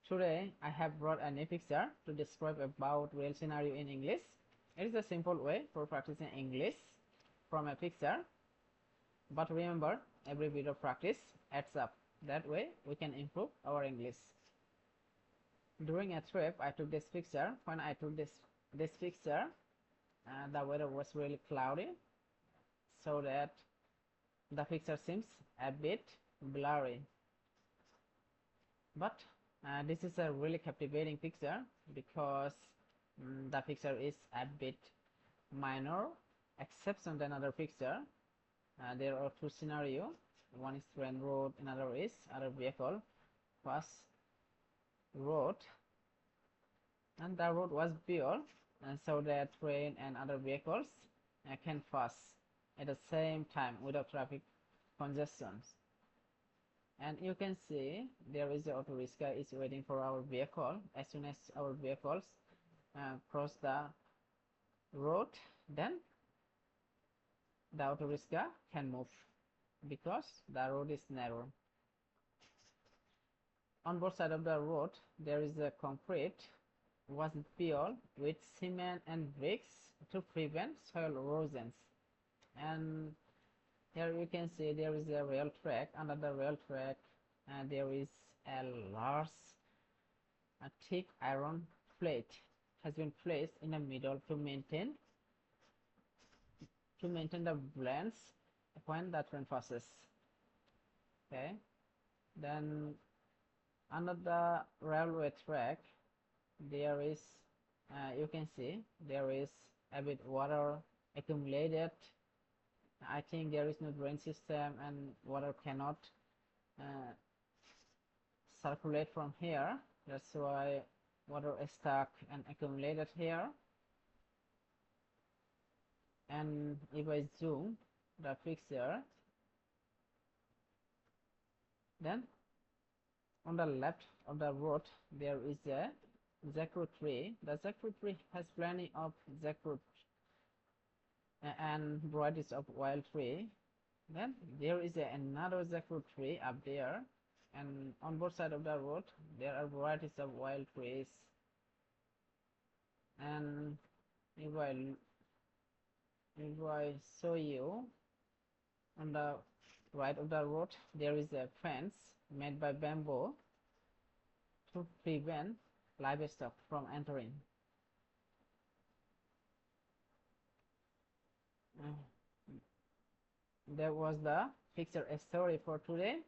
Today I have brought a new picture to describe about real scenario in English. It is a simple way for practicing English from a picture. But remember, every bit of practice adds up. That way we can improve our English. During a trip, I took this picture. When I took this picture, the weather was really cloudy, so that the picture seems a bit blurry. But this is a really captivating picture because the picture is a bit minor exception than another picture. There are two scenarios. One is train road, another is other vehicle. First road, and the road was built and so that train and other vehicles can pass at the same time without traffic congestions. And you can see there is the auto rickshaw is waiting for our vehicle. As soon as our vehicles cross the road, then the auto rickshaw can move because the road is narrow. On both sides of the road there is a concrete was built with cement and bricks to prevent soil erosions. And here you can see there is a rail track. Under the rail track there is a large thick iron plate has been placed in the middle to maintain the balance when the train passes. Okay, then under the railway track there is you can see there is a bit water accumulated. I think there is no drain system and water cannot circulate from here. That's why water is stuck and accumulated here. And if I zoom the picture, then on the left of the road there is a jackfruit tree. The jackfruit tree has plenty of jackfruit and varieties of wild tree. Then there is another jackfruit tree up there, and on both sides of the road there are varieties of wild trees. And if I show you, on the right of the road there is a fence made by bamboo to prevent livestock from entering. That was the picture story for today.